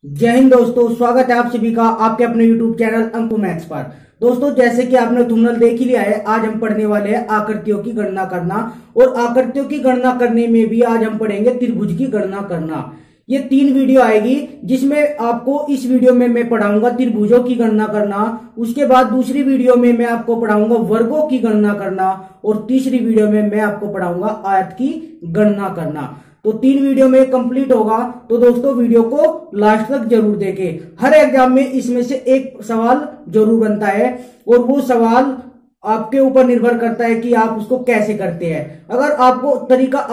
जय हिंद दोस्तों, स्वागत है आप सभी का आपके अपने YouTube चैनल अंकु मैथ्स पर। दोस्तों, जैसे कि आपने थंबनेल देख ही लिया है, आज हम पढ़ने वाले हैं आकृतियों की गणना करना। और आकृतियों की गणना करने में भी आज हम पढ़ेंगे त्रिभुज की गणना करना। ये 3 वीडियो आएगी, जिसमें आपको इस वीडियो में मैं पढ़ाऊंगा त्रिभुजों की गणना करना। उसके बाद दूसरी वीडियो में मैं आपको पढ़ाऊंगा वर्गों की गणना करना। और तीसरी वीडियो में मैं आपको पढ़ाऊंगा आयत की गणना करना। तो 3 वीडियो में कंप्लीट होगा। तो दोस्तों, वीडियो को लास्ट तक जरूर देखें। हर एग्जाम में इसमें से एक सवाल जरूर बनता है और वो सवाल आपके ऊपर निर्भर करता है कि आप उसको कैसे करते हैं। अगर आपको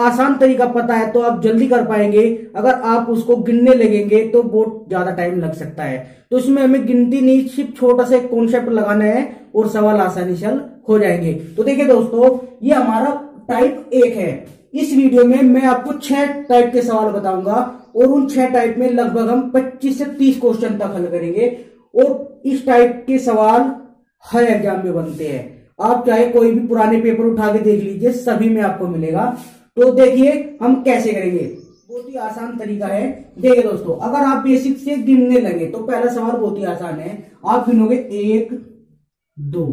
आसान तरीका पता है तो आप जल्दी कर पाएंगे। अगर आप उसको गिनने लगेंगे तो बहुत ज्यादा टाइम लग सकता है। तो इसमें हमें गिनती नहीं, सिर्फ छोटा सा कॉन्सेप्ट लगाना है और सवाल आसानी से हल हो जाएंगे। तो देखिए दोस्तों, ये हमारा टाइप 1 है। इस वीडियो में मैं आपको 6 टाइप के सवाल बताऊंगा और उन 6 टाइप में लगभग हम 25 से 30 क्वेश्चन तक हल करेंगे। और इस टाइप के सवाल हर एग्जाम में बनते हैं। आप चाहे कोई भी पुराने पेपर उठा के देख लीजिए, सभी में आपको मिलेगा। तो देखिए हम कैसे करेंगे। बहुत ही आसान तरीका है। देखिए दोस्तों, अगर आप बेसिक से गिनने लगे तो पहला सवाल बहुत ही आसान है। आप गिनोगे 1 2,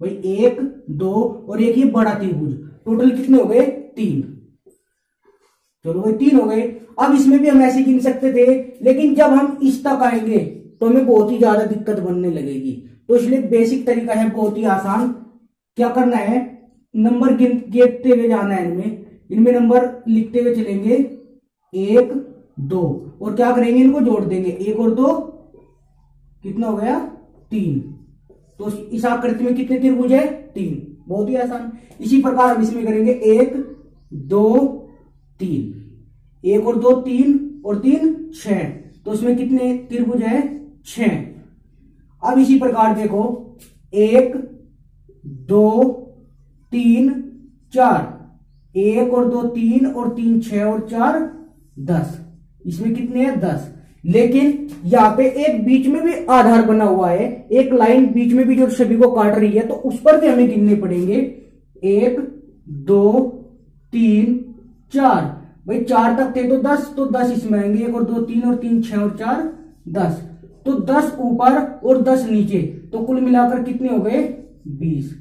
भाई 1 2 और एक ये बड़ा त्रिभुज, टोटल कितने हो गए 3। चलो भाई 3 हो गए। अब इसमें भी हम ऐसे गिन सकते थे, लेकिन जब हम इस तक आएंगे तो हमें बहुत ही ज्यादा दिक्कत बनने लगेगी। तो इसलिए बेसिक तरीका है बहुत ही आसान। क्या करना है, नंबर गिनते हुए जाना है। इनमें नंबर लिखते हुए चलेंगे 1 2 और क्या करेंगे, इनको जोड़ देंगे। 1 और 2 कितना हो गया 3। तो इस आकृति में कितने त्रिभुज है 3। बहुत ही आसान। इसी प्रकार हम इसमें करेंगे 1 2 3, 1 और 2 3 और 3 6। तो इसमें कितने त्रिभुज है 6। अब इसी प्रकार देखो 1 2 3 4, 1 और 2 3 और 3 6 और 4 10। इसमें कितने हैं 10। लेकिन यहाँ पे एक बीच में भी आधार बना हुआ है, एक लाइन बीच में भी जो सभी को काट रही है, तो उस पर भी हमें गिनने पड़ेंगे। 1 2 3 4, भाई 4 तक थे तो 10, तो 10 इसमें आएंगे। 1 और 2 3 और 3 6 और 4 10। तो 10 ऊपर और 10 नीचे, तो कुल मिलाकर कितने हो गए 20।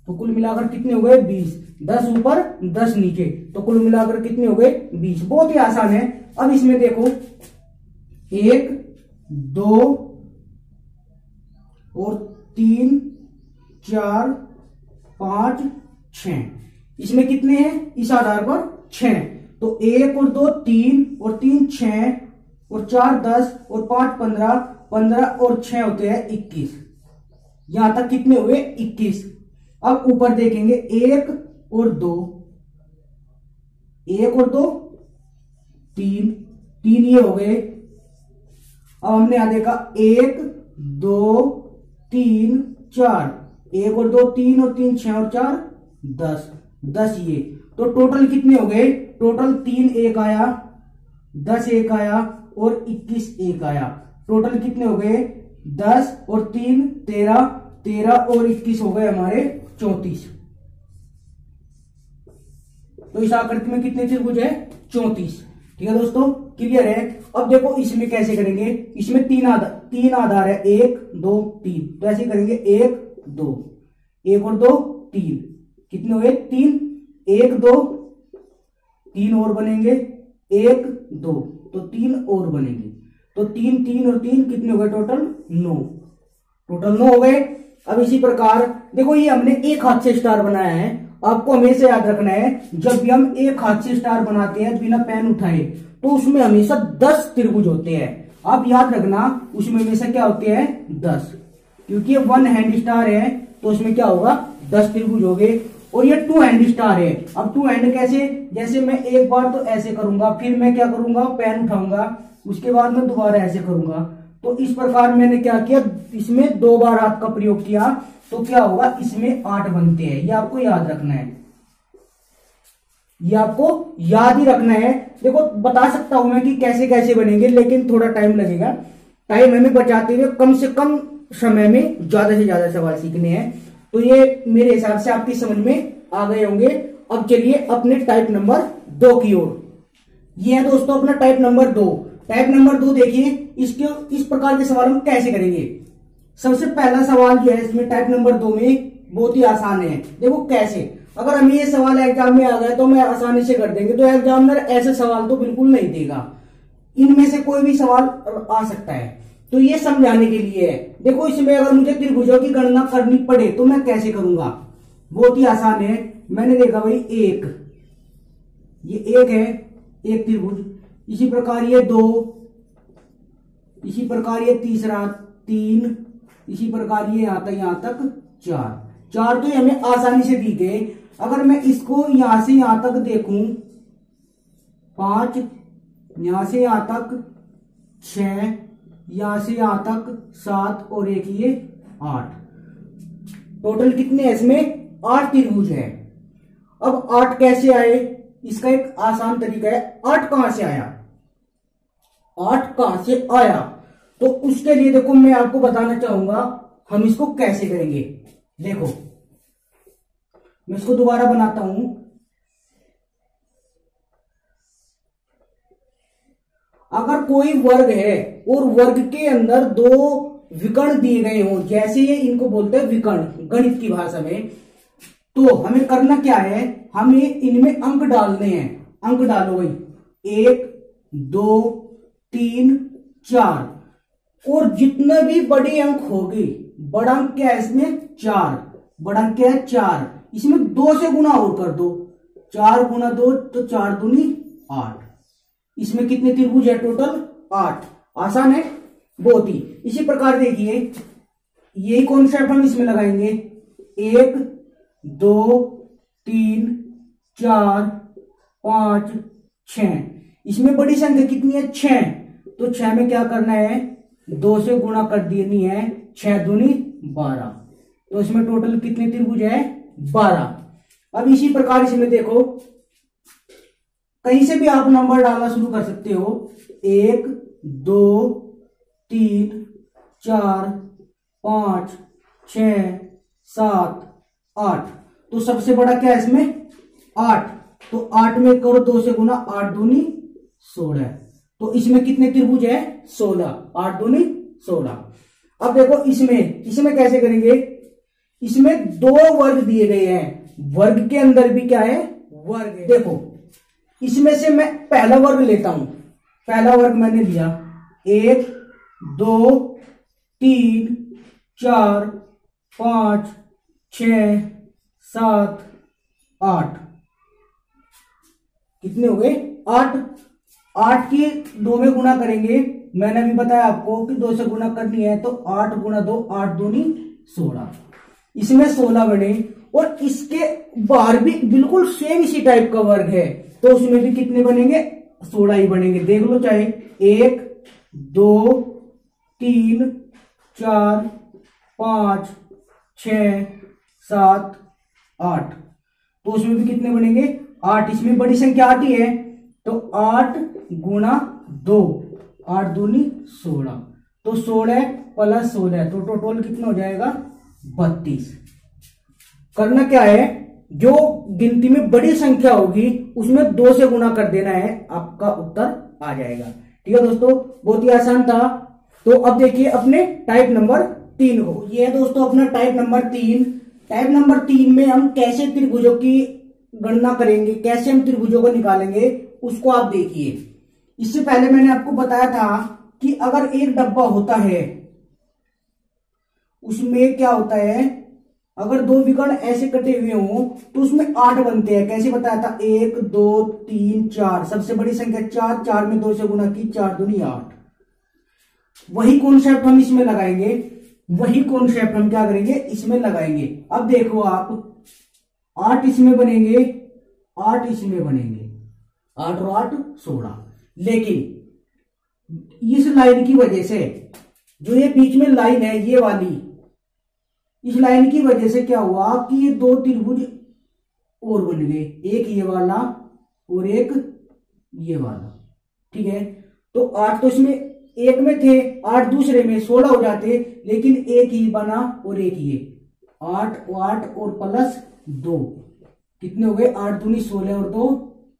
तो कुल मिलाकर कितने हो गए 20। 10 ऊपर 10 नीचे, तो कुल मिलाकर कितने हो गए 20। बहुत ही आसान है। अब इसमें देखो 1 2 और 3 4 5 6, इसमें कितने हैं इस आधार पर 6। तो 1 और 2 3 और 3 6 और 4 10 और 5 15, 15 और 6 होते हैं 21। यहां तक कितने हुए 21। अब ऊपर देखेंगे 1 और 2, 1 और 2 3 3, ये हो गए। अब हमने यहां देखा 1 2 3 4, 1 और 2 3 और 3 6 और 4 10 10 ये। तो टोटल कितने हो गए, टोटल 3 1 आया, 10 1 आया और 21 1 आया। टोटल कितने हो गए 10 और 3 13, 13 और 21 हो गए हमारे 34। तो इस आकृति में कितने त्रिभुज है 34। ठीक है दोस्तों, क्लियर है। अब देखो इसमें कैसे करेंगे। इसमें तीन आधार है 1 2 3। तो ऐसे करेंगे 1 2, 1 और 2 3, कितने हुए 3। 1 2 3 और बनेंगे, 1 2 तो 3 और बनेंगे। तो 3 3 और 3 कितने हो गए टोटल 9। टोटल 9 हो गए। अब इसी प्रकार देखो, ये हमने एक हाथ से स्टार बनाया है। आपको हमेशा याद रखना है, जब भी हम एक हाथ से स्टार बनाते हैं बिना पेन उठाए, तो उसमें हमेशा 10 त्रिभुज होते हैं। आप याद रखना, उसमें हमेशा क्या होते हैं 10, क्योंकि ये 1 हैंड स्टार है तो उसमें क्या होगा 10 त्रिभुज हो गए। और ये 2 हैंड स्टार है। अब 2 हैंड कैसे, जैसे मैं एक बार तो ऐसे करूंगा, फिर मैं क्या करूंगा पेन उठाऊंगा, उसके बाद मैं दोबारा ऐसे करूंगा। तो इस प्रकार मैंने क्या किया, इसमें 2 बार हाथ का प्रयोग किया, तो क्या होगा इसमें 8 बनते हैं। ये आपको याद रखना है, ये आपको याद ही रखना है। देखो बता सकता हूं मैं कि कैसे कैसे बनेंगे, लेकिन थोड़ा टाइम लगेगा। टाइम हमें बचाते हुए कम से कम समय में ज्यादा से ज्यादा सवाल सीखने हैं। तो ये मेरे हिसाब से आपकी समझ में आ गए होंगे। अब चलिए अपने टाइप नंबर 2 की ओर। ये है दोस्तों अपना टाइप नंबर 2। टाइप नंबर 2 देखिए, इस प्रकार के सवाल हम कैसे करेंगे। सबसे पहला सवाल जो है इसमें टाइप नंबर 2 में बहुत ही आसान है। देखो कैसे, अगर हमें ये सवाल एग्जाम में आ गया तो हमें आसानी से कर देंगे, तो एग्जामिनर ऐसे सवाल तो बिल्कुल नहीं देगा, इनमें से कोई भी सवाल आ सकता है। तो ये समझाने के लिए है। देखो इसमें अगर मुझे त्रिभुजों की गणना करनी पड़े तो मैं कैसे करूंगा, बहुत ही आसान है। मैंने देखा भाई ये एक है, एक त्रिभुज, इसी प्रकार ये 2, इसी प्रकार ये तीसरा 3, इसी प्रकार ये यहां तक 4 तो ये हमें आसानी से दी गए। अगर मैं इसको यहां से यहां तक देखूं 5, यहां से यहां तक 6, यहां से यहां तक 7 और एक ये 8, टोटल कितने हैं इसमें 8 त्रिभुज है। अब 8 कैसे आए, इसका एक आसान तरीका है। 8 कहां से आया, 8 कहां से आया, तो उसके लिए देखो मैं आपको बताना चाहूंगा हम इसको कैसे करेंगे। देखो मैं इसको दोबारा बनाता हूं। अगर कोई वर्ग है और वर्ग के अंदर 2 विकर्ण दिए गए हों, जैसे ये इनको बोलते हैं विकर्ण गणित की भाषा में, तो हमें करना क्या है, हमें इनमें अंक डालने हैं। अंक डालो भाई, 1 2 3 4, और जितने भी बड़े अंक होंगे, बड़ा अंक क्या है इसमें 4, बड़ा अंक क्या है 4, इसमें 2 से गुना और कर दो, 4 गुना 2 तो 4 दूनी 8। इसमें कितने त्रिभुज है टोटल 8। आसान है बहुत ही। इसी प्रकार देखिए यही कॉन्सेप्ट हम इसमें लगाएंगे, 1 2 3 4 5 6, इसमें बड़ी संख्या कितनी है 6, तो 6 में क्या करना है 2 से गुणा कर देनी है, 6 दूनी 12, तो इसमें टोटल कितने त्रिभुज है 12। अब इसी प्रकार इसमें देखो कहीं से भी आप नंबर डालना शुरू कर सकते हो, 1 2 3 4 5 6 7 8, तो सबसे बड़ा क्या है इसमें 8, तो 8 में करो 2 से गुना, 8 दूनी 16, तो इसमें कितने त्रिभुज है 16, 8 दूनी 16। अब देखो इसमें कैसे करेंगे, इसमें 2 वर्ग दिए गए हैं, वर्ग के अंदर भी क्या है वर्ग है। देखो इसमें से मैं पहला वर्ग लेता हूं, पहला वर्ग मैंने लिया 1 2 3 4 5 6 7 8, कितने हो गए 8। 8 की 2 में गुना करेंगे, मैंने अभी बताया आपको कि 2 से गुना करनी है, तो 8 गुना 2 8 दूनी 16, इसमें 16 बने। और इसके बाहर भी बिल्कुल सेम इसी टाइप का वर्ग है, तो उसमें भी कितने बनेंगे 16 ही बनेंगे। देख लो चाहे 1 2 3 4 5 6 7 8, तो उसमें भी कितने बनेंगे 8, इसमें बड़ी संख्या 8 ही है, तो 8 गुना 2 8 दूनी 16, तो 16 प्लस 16, तो टोटल कितना हो जाएगा 32। करना क्या है, जो गिनती में बड़ी संख्या होगी उसमें 2 से गुना कर देना है, आपका उत्तर आ जाएगा। ठीक है दोस्तों, बहुत ही आसान था। तो अब देखिए अपने टाइप नंबर 3 को, ये है दोस्तों अपना टाइप नंबर 3। टाइप नंबर 3 में हम कैसे त्रिभुजों की गणना करेंगे, कैसे हम त्रिभुजों को निकालेंगे, उसको आप देखिए। इससे पहले मैंने आपको बताया था कि अगर एक डब्बा होता है उसमें क्या होता है, अगर 2 विकर्ण ऐसे कटे हुए हों तो उसमें 8 बनते हैं। कैसे बताया था 1 2 3 4, सबसे बड़ी संख्या 4, 4 में 2 से गुना की, 4 दूनी 8। वही कॉन्सेप्ट हम इसमें लगाएंगे, वही कॉन्सेप्ट हम क्या करेंगे इसमें लगाएंगे। अब देखो आप 8 इसमें बनेंगे, 8 इसमें बनेंगे, 8 और 8 16। लेकिन इस लाइन की वजह से, जो ये बीच में लाइन है ये वाली, इस लाइन की वजह से क्या हुआ कि ये 2 त्रिभुज और बन गए, एक ये वाला और एक ये वाला। ठीक है, तो 8 तो इसमें एक में थे, 8 दूसरे में, 16 हो जाते, लेकिन एक ही बना और एक ये 8 और प्लस 2, कितने हो गए 8 दूनी 16 और 2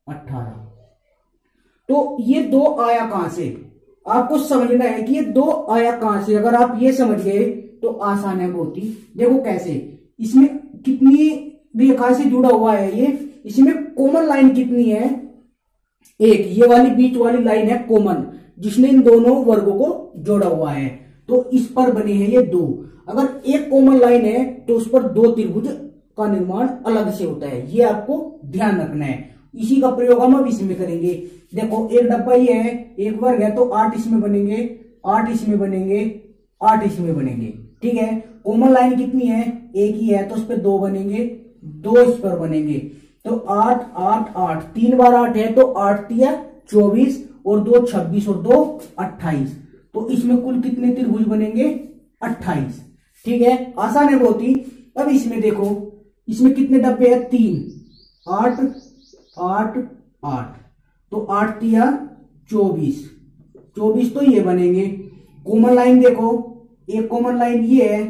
18। तो ये 2 आया कहां से, आपको समझना है कि ये दो आया कहां से। अगर आप ये समझ गए तो आसान है बहुत ही। देखो कैसे, इसमें कितनी रेखा से जुड़ा हुआ है ये, इसमें कॉमन लाइन कितनी है, एक ये वाली बीच वाली लाइन है कॉमन, जिसने इन दोनों वर्गों को जोड़ा हुआ है। तो इस पर बने हैं ये दो। अगर एक कॉमन लाइन है तो उस पर दो त्रिभुज का निर्माण अलग से होता है, ये आपको ध्यान रखना है। इसी का प्रयोग हम अब इसमें करेंगे। देखो एक डब्बा ही है, एक वर्ग है, तो 8 इसमें बनेंगे, 8 इसमें बनेंगे, 8 इसमें बनेंगे। ठीक है, कॉमन लाइन कितनी है, एक ही है, तो उस पर दो बनेंगे, दो इस पर बनेंगे। तो 8 8 8, 3 बार 8 है, तो 8 तिया 24 और 2 26 और 2 28। तो इसमें कुल कितने त्रिभुज बनेंगे, 28। ठीक है, आसान है बहुत ही। अब इसमें देखो, इसमें कितने डब्बे हैं, 3, 8 8 8, तो 8 तिया 24, 24 तो ये बनेंगे। कॉमन लाइन देखो, एक कॉमन लाइन ये है,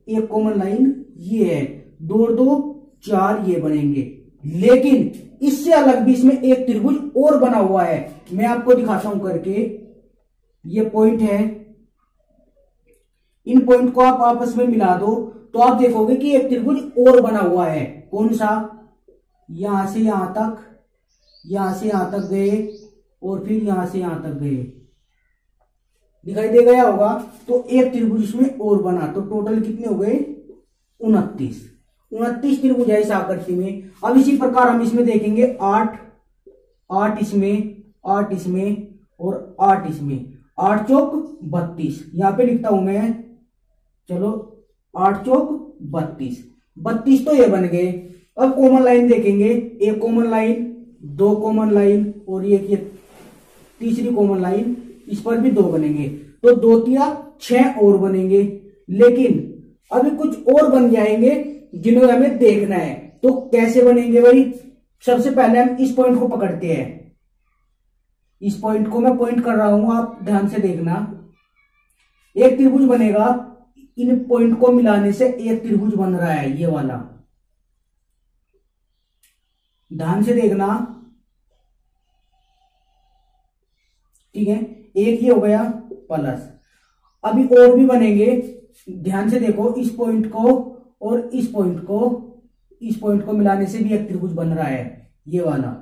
एक कॉमन लाइन ये है, 2 2 4 ये बनेंगे। लेकिन इससे अलग भी इसमें एक त्रिभुज और बना हुआ है, मैं आपको दिखाता हूं करके। ये पॉइंट है, इन पॉइंट को आप आपस में मिला दो तो आप देखोगे कि एक त्रिभुज और बना हुआ है। कौन सा, यहां से यहां तक, यहां से यहां तक गए और फिर यहां से यहां तक गए, दिखाई दे गया होगा। तो एक त्रिभुज इसमें और बना, तो टोटल कितने हो गए, 29 त्रिभुज है इस आकृति में। अब इसी प्रकार हम इसमें देखेंगे 8 8 इसमें, 8 इसमें और 8 इसमें, 8 चौक 32, यहां पे लिखता हूं मैं, चलो 8 चौक 32, 32 तो ये बन गए। अब कॉमन लाइन देखेंगे, एक कॉमन लाइन, दो कॉमन लाइन और ये तीसरी कॉमन लाइन, इस पर भी दो बनेंगे, तो 2 तिया 6 और बनेंगे। लेकिन अभी कुछ और बन जाएंगे जिन्हें हमें देखना है। तो कैसे बनेंगे भाई, सबसे पहले हम इस पॉइंट को पकड़ते हैं। इस पॉइंट को मैं पॉइंट कर रहा हूं, आप ध्यान से देखना। एक त्रिभुज बनेगा, इन पॉइंट को मिलाने से एक त्रिभुज बन रहा है, ये वाला, ध्यान से देखना। ठीक है, एक ये हो गया प्लस। अभी और भी बनेंगे, ध्यान से देखो, इस पॉइंट को और इस पॉइंट को, इस पॉइंट को मिलाने से भी एक त्रिभुज बन रहा है, ये वाला।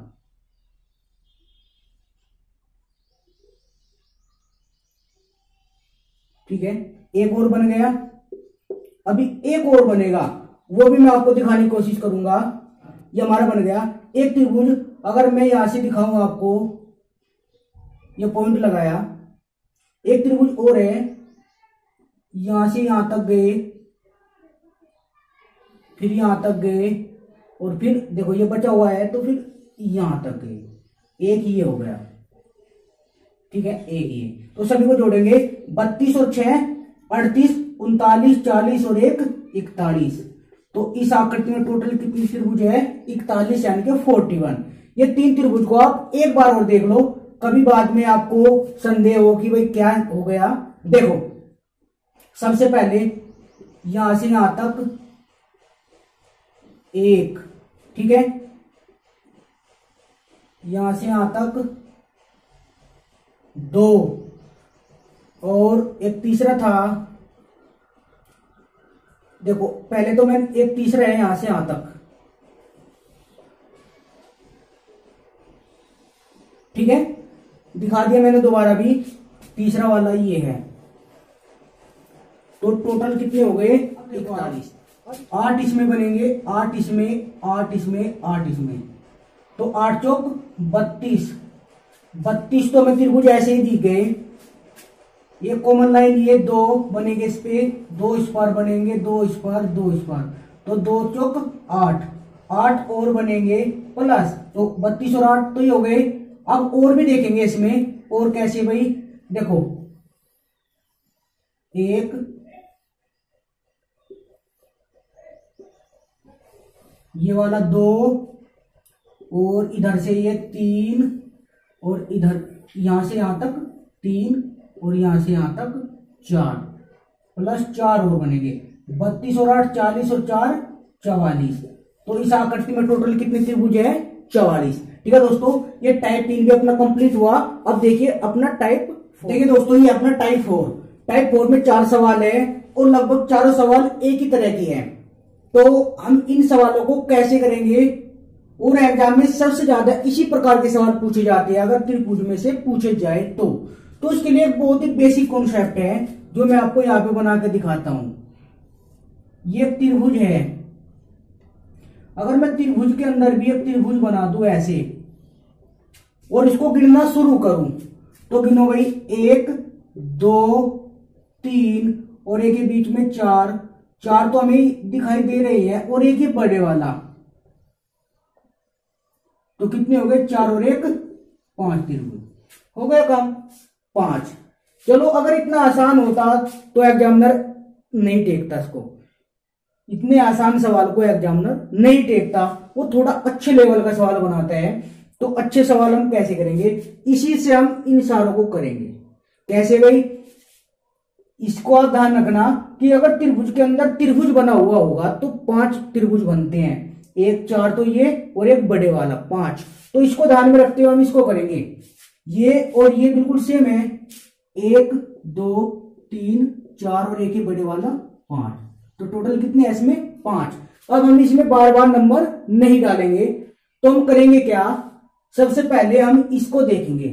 ठीक है, एक और बन गया। अभी एक और बनेगा, वो भी मैं आपको दिखाने की कोशिश करूंगा। ये हमारा बन गया एक त्रिभुज। अगर मैं यहां से दिखाऊं आपको, ये पॉइंट लगाया, एक त्रिभुज और है, यहां से यहां तक गए, फिर यहां तक गए और फिर देखो ये बचा हुआ है, तो फिर यहां तक गए, एक ये हो गया। ठीक है, एक ये, तो सभी को जोड़ेंगे, 32 और 6 38, 39 40 और 1 41। तो इस आकृति में टोटल कितनी त्रिभुज है, 41, यानी कि 41। ये 3 त्रिभुज को आप एक बार और देख लो, कभी बाद में आपको संदेह हो कि भाई क्या हो गया। देखो सबसे पहले यहां से यहां तक 1, ठीक है, यहां से यहां तक 2 और एक तीसरा था। देखो पहले तो मैं एक तीसरा है यहां से यहां तक, ठीक है, दिखा दिया मैंने दोबारा भी, तीसरा वाला ये है। तो टोटल कितने हो गए, 41। 8 इसमें बनेंगे, 8 इसमें, 8 इसमें, 8 इसमें, तो 8 चौक 32। 32 तो मैं त्रिभुज ऐसे ही दिख गए। ये कॉमन लाइन, ये 2 बनेंगे इस पे, 2 इस पर बनेंगे, 2 इस पर, 2 इस पर, तो 2 चौक 8, 8 और बनेंगे प्लस, तो 32 और 8 तो ये हो गए। अब और भी देखेंगे इसमें, और कैसे भाई, देखो 1, ये वाला 2 और इधर से ये 3 और इधर यहां से यहां तक 3 और यहां से यहां तक 4 प्लस 4 और बनेंगे, 32 और 8 40 और 4 44। तो इस आकृति में टोटल कितने त्रिभुज है, 44। ठीक है दोस्तों, ये टाइप 3 भी अपना कंप्लीट हुआ। अब देखिए अपना टाइप देखिए दोस्तों, ये अपना टाइप 4। टाइप 4 में 4 सवाल है और लगभग चारों सवाल एक ही तरह के हैं। तो हम इन सवालों को कैसे करेंगे, और एग्जाम में सबसे ज्यादा इसी प्रकार के सवाल पूछे जाते हैं अगर त्रिभुज में से पूछे जाए तो इसके लिए एक बहुत ही बेसिक कॉन्सेप्ट है जो मैं आपको यहाँ पे बना के दिखाता हूं। ये त्रिभुज है। अगर मैं त्रिभुज के अंदर भी एक त्रिभुज बना दूं ऐसे और इसको गिनना शुरू करूं तो गिनो भाई, 1 2 3 और एक के बीच में 4 तो हमें दिखाई दे रही है, और एक ही बड़े वाला, तो कितने हो गए? 4 और 1 5 त्रिभुज हो गया काम 5। चलो, अगर इतना आसान होता तो एग्जामिनर नहीं टेकता इसको। इतने आसान सवाल को एग्जामिनर नहीं टेकता, वो थोड़ा अच्छे लेवल का सवाल बनाता है। तो अच्छे सवाल हम कैसे करेंगे, इसी से हम इन सारों को करेंगे। कैसे भाई? इसको आप ध्यान रखना कि अगर त्रिभुज के अंदर त्रिभुज बना हुआ होगा तो 5 त्रिभुज बनते हैं। 1 4 तो ये, और एक बड़े वाला 5। तो इसको ध्यान में रखते हुए हम इसको करेंगे। ये और ये बिल्कुल सेम है, 1 2 3 4 और एक ही बड़े वाला 5। तो टोटल कितने हैं इसमें? 5। अब हम इसमें बार बार नंबर नहीं डालेंगे, तो हम करेंगे क्या? सबसे पहले हम इसको देखेंगे।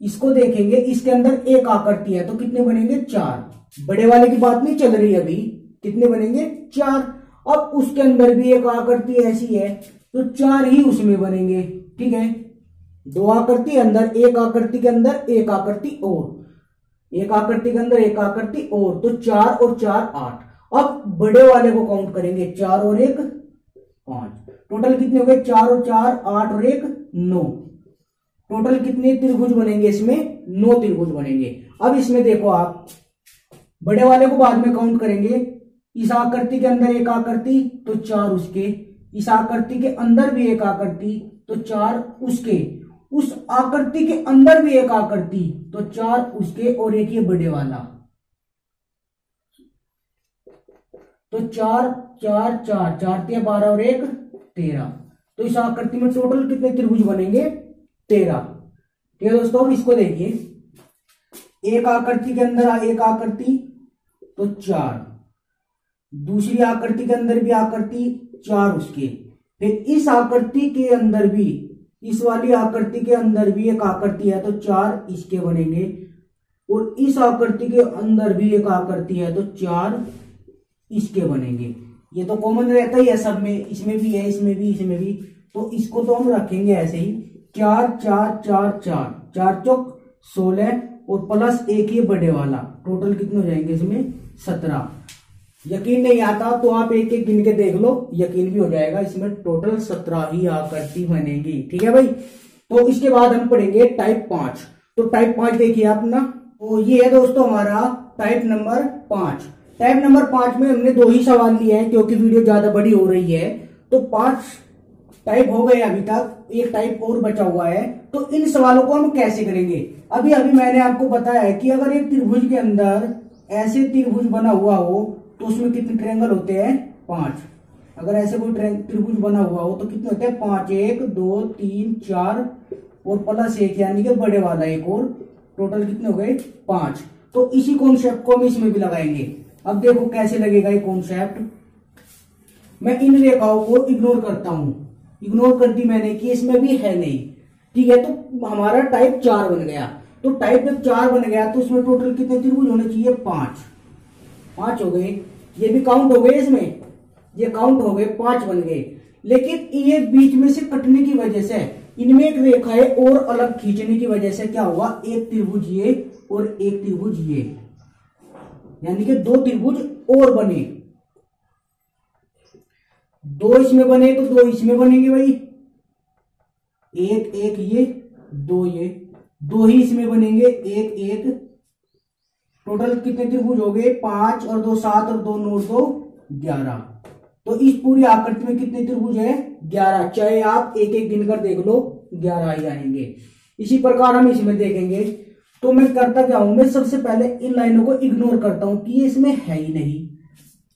इसके अंदर एक आकृति है तो कितने बनेंगे? 4। बड़े वाले की बात नहीं चल रही अभी, कितने बनेंगे? 4। अब उसके अंदर भी एक आकृति ऐसी है तो 4 ही उसमें बनेंगे। ठीक है, 2 आकृति अंदर, एक आकृति के अंदर एक आकृति और, एक आकृति के अंदर एक आकृति और, तो 4 और 4 8। अब बड़े वाले को काउंट करेंगे, 4 और 1 5। टोटल कितने हो गए? 4 और 4 8 और 1 9। टोटल कितने त्रिभुज बनेंगे इसमें? 9 त्रिभुज बनेंगे। अब इसमें देखो आप, बड़े वाले को बाद में काउंट करेंगे। इस आकृति के अंदर एक आकृति तो 4 उसके, इस आकृति के अंदर भी एक आकृति तो 4 उसके, उस आकृति के अंदर भी एक आकृति तो 4 उसके, और एक ये बड़े वाला, तो 4 4 4 4 12 और 1 13। तो इस आकृति में टोटल कितने त्रिभुज बनेंगे? 13। ठीक है दोस्तों, इसको देखिए, एक आकृति के अंदर एक आकृति तो 4, दूसरी आकृति के अंदर भी आकृति 4 उसके, फिर इस आकृति के अंदर भी, इस वाली आकृति के अंदर भी एक आकृति है तो 4 इसके बनेंगे, और इस आकृति के अंदर भी एक आकृति है तो 4 इसके बनेंगे। ये तो कॉमन रहता ही है सब में, इसमें भी है, इसमें भी, इसमें भी। तो इसको तो हम रखेंगे ऐसे ही, 4 4 4 4 4 चौक 16 और प्लस एक ये बड़े वाला, टोटल कितने हो जाएंगे इसमें? 17। यकीन नहीं आता तो आप एक एक गिन के देख लो, यकीन भी हो जाएगा। इसमें टोटल 17 ही आकृति बनेगी। ठीक है भाई। तो इसके बाद हम पढ़ेंगे टाइप 5। तो टाइप 5 देखिए अपना, तो ये है दोस्तों हमारा टाइप नंबर 5। टाइप नंबर 5 में हमने 2 ही सवाल लिए हैं क्योंकि वीडियो ज्यादा बड़ी हो रही है। तो 5 टाइप हो गए अभी तक, एक टाइप और बचा हुआ है। तो इन सवालों को हम कैसे करेंगे? अभी मैंने आपको बताया है कि अगर एक त्रिभुज के अंदर ऐसे त्रिभुज बना हुआ हो तो उसमें कितने ट्रायंगल होते हैं? 5। अगर ऐसे कोई त्रिभुज बना हुआ हो तो कितने होते हैं? 5। 1 2 3 4 और प्लस 1 यानी कि बड़े वाला एक और, टोटल कितने हो गए? 5। तो इसी कॉन्सेप्ट को हम इसमें भी लगाएंगे। अब देखो कैसे लगेगा ये कॉन्सेप्ट। मैं इन रेखाओं को इग्नोर करता हूं, इग्नोर कर दी मैंने कि इसमें भी है नहीं। ठीक है, तो हमारा टाइप 4 बन गया। तो टाइप जब 4 बन गया तो इसमें टोटल कितने त्रिभुज होने चाहिए? 5 हो गए। ये भी काउंट हो गए, इसमें ये काउंट हो गए, 5 बन गए। लेकिन ये बीच में से कटने की वजह से, इनमें एक रेखाएं और अलग खींचने की वजह से क्या हुआ? एक त्रिभुज ये और एक त्रिभुज ये, यानी कि 2 त्रिभुज और बने। 2 इसमें बने तो 2 इसमें बनेंगे भाई, एक ये, 2 ये, 2 ही इसमें बनेंगे, एक। टोटल कितने त्रिभुज हो गए? 5 और 2 7 और 2 9 2 11। तो इस पूरी आकृति में कितने त्रिभुज है? 11। चाहे आप एक एक गिनकर देख लो, 11 ही आएंगे। इसी प्रकार हम इसमें देखेंगे। तो मैं करता क्या हूं, मैं सबसे पहले इन लाइनों को इग्नोर करता हूं कि ये इसमें है ही नहीं।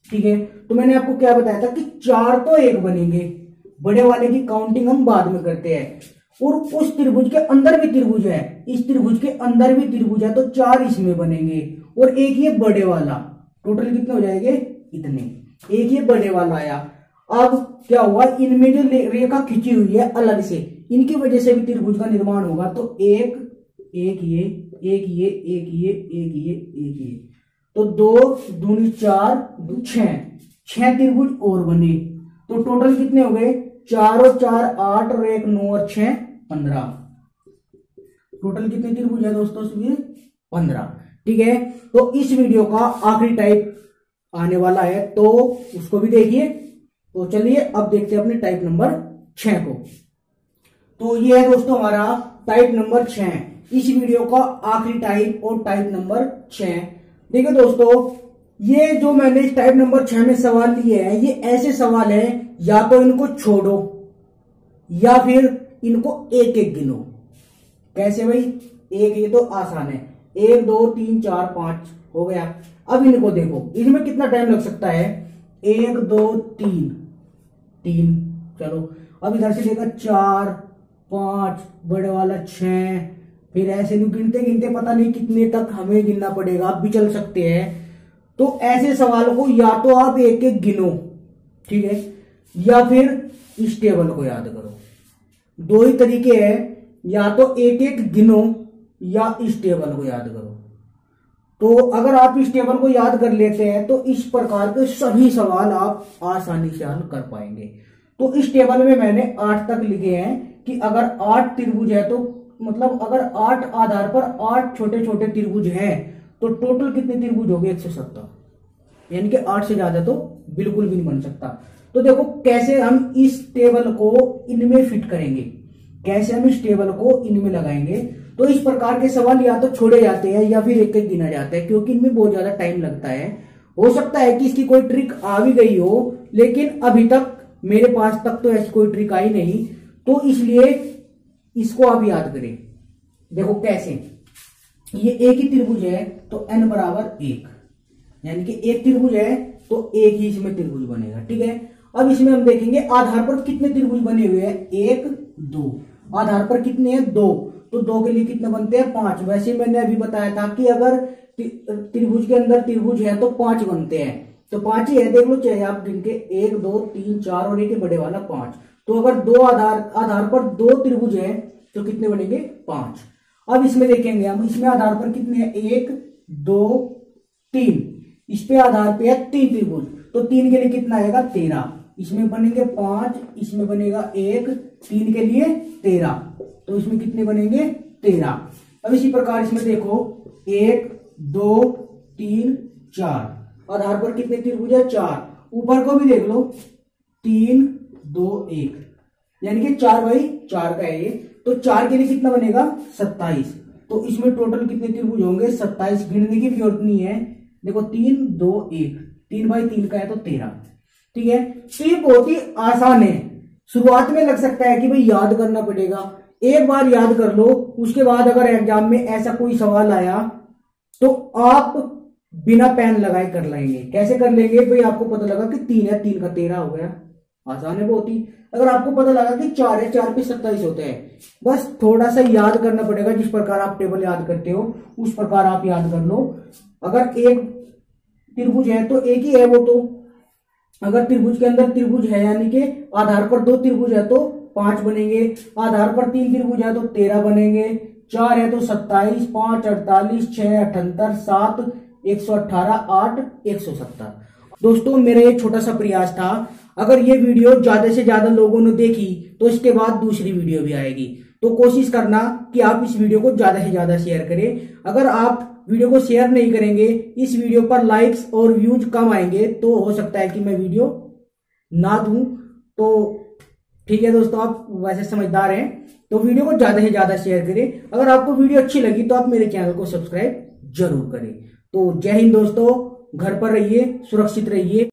ठीक है, तो मैंने आपको क्या बताया था कि 4 तो एक बनेंगे, बड़े वाले की काउंटिंग हम बाद में करते हैं। और उस त्रिभुज के अंदर भी त्रिभुज है, इस त्रिभुज के अंदर भी त्रिभुज है, तो 4 इसमें बनेंगे और एक ये बड़े वाला, टोटल कितने हो जाएंगे इतने, एक ये बड़े वाला आया। अब क्या हुआ, इनमें जो रेखा खींची हुई है अलग से, इनकी वजह से भी त्रिभुज का निर्माण होगा। तो एक ये, एक ये, एक ये, एक ये, एक ये, तो 2 दूनी 4, 2 6 त्रिभुज और बने। तो टोटल कितने हो गए, 4 और 4 8 और 1 9 और 6 15। टोटल कितने त्रिभुज है दोस्तों इसमें, 15। ठीक है, तो इस वीडियो का आखिरी टाइप आने वाला है, तो उसको भी देखिए। तो चलिए अब देखते हैं अपने टाइप नंबर 6 को। तो ये है दोस्तों हमारा टाइप नंबर 6, इस वीडियो का आखिरी टाइप और टाइप नंबर 6। देखिए दोस्तों, ये जो मैंने इस टाइप नंबर 6 में सवाल लिए हैं, ये ऐसे सवाल हैं, या तो इनको छोड़ो या फिर इनको एक एक गिनो। कैसे भाई, एक, ये तो आसान है, 1 2 3 4 5 हो गया। अब इनको देखो, इसमें कितना टाइम लग सकता है, 1 2 3 3, चलो अब इधर से देखा 4 5 बड़े वाला 6, फिर ऐसे नहीं गिनते गिनते पता नहीं कितने तक हमें गिनना पड़ेगा, आप भी चल सकते हैं। तो ऐसे सवाल को या तो आप एक एक गिनो, ठीक है, या फिर इस टेबल को याद करो। दो ही तरीके हैं, या तो एक एक गिनो या इस टेबल को याद करो। तो अगर आप इस टेबल को याद कर लेते हैं तो इस प्रकार के सभी सवाल आप आसानी से हल कर पाएंगे। तो इस टेबल में मैंने 8 तक लिखे हैं कि अगर 8 त्रिभुज है, तो मतलब अगर 8 आधार पर 8 छोटे छोटे त्रिभुज हैं, तो टोटल कितने त्रिभुज हो गए, 170। यानी कि 8 से ज्यादा तो बिल्कुल भी नहीं बन सकता। तो देखो कैसे हम इस टेबल को इनमें फिट करेंगे, कैसे हम इस टेबल को इनमें लगाएंगे। तो इस प्रकार के सवाल या तो छोड़े जाते हैं या फिर एक एक गिना जाता है, क्योंकि इनमें बहुत ज्यादा टाइम लगता है। हो सकता है कि इसकी कोई ट्रिक आ भी गई हो, लेकिन अभी तक मेरे पास तक तो ऐसी कोई ट्रिक आई नहीं, तो इसलिए इसको आप याद करें। देखो कैसे, ये एक ही त्रिभुज है तो n बराबर 1, यानी कि एक त्रिभुज है तो एक ही इसमें त्रिभुज बनेगा। ठीक है, अब इसमें हम देखेंगे आधार पर कितने त्रिभुज बने हुए हैं, 1 2, आधार पर कितने हैं, 2, तो 2 के लिए कितने बनते हैं, 5। वैसे मैंने अभी बताया था कि अगर त्रिभुज के अंदर त्रिभुज है तो 5 बनते हैं, तो 5 ही है, देख लो चाहे आप गिन के 1 2 3 4 और एक बड़े वाला 5। तो अगर 2 आधार पर 2 त्रिभुज है तो कितने बनेंगे, 5। अब इसमें देखेंगे हम, इसमें आधार पर कितने हैं, 1 2 3, इस पे आधार पे है 3 त्रिभुज, तो 3 के लिए कितना आएगा, 13। इसमें बनेंगे 5, इसमें बनेगा 1, 3 के लिए 13, तो इसमें कितने बनेंगे, 13। अब इसी प्रकार इसमें देखो 1 2 3 4, आधार पर कितने त्रिभुज है, 4। ऊपर को भी देख लो 3 2 1, यानी कि 4 बाई 4 का है ये, तो 4 के लिए कितना बनेगा, 27। तो इसमें टोटल कितने त्रिभुज होंगे, 27। गिनने की भी जरूरत नहीं है, देखो 3 2 1, 3 बाई 3 का है तो 13। ठीक है, तो ये बहुत ही आसान है। शुरुआत में लग सकता है कि भाई याद करना पड़ेगा, एक बार याद कर लो, उसके बाद अगर एग्जाम में ऐसा कोई सवाल आया तो आप बिना पेन लगाए कर लेंगे। कैसे कर लेंगे भाई, आपको पता लगा कि 3 है, 3 का 13 हो गया, आसान है बहुत ही। अगर आपको पता लगा कि 4 है, 4 पे 27 होते हैं, बस थोड़ा सा याद करना पड़ेगा, जिस प्रकार आप टेबल याद करते हो उस प्रकार आप याद कर लो। अगर एक त्रिभुज है तो एक ही है वो, तो अगर त्रिभुज के अंदर त्रिभुज है यानी कि आधार पर 2 त्रिभुज है तो 5 बनेंगे, आधार पर 3 त्रिभुज है तो 13 बनेंगे, 4 है तो 27, 5 48, 6 78, 7 118, 8 170। दोस्तों मेरा ये छोटा सा प्रयास था, अगर ये वीडियो ज्यादा से ज्यादा लोगों ने देखी तो इसके बाद दूसरी वीडियो भी आएगी। तो कोशिश करना कि आप इस वीडियो को ज्यादा से ज्यादा शेयर करें। अगर आप वीडियो को शेयर नहीं करेंगे, इस वीडियो पर लाइक्स और व्यूज कम आएंगे, तो हो सकता है कि मैं वीडियो ना दूं। तो ठीक है दोस्तों, आप वैसे समझदार हैं, तो वीडियो को ज्यादा से ज्यादा शेयर करें। अगर आपको वीडियो अच्छी लगी तो आप मेरे चैनल को सब्सक्राइब जरूर करें। तो जय हिंद दोस्तों, घर पर रहिए, सुरक्षित रहिए।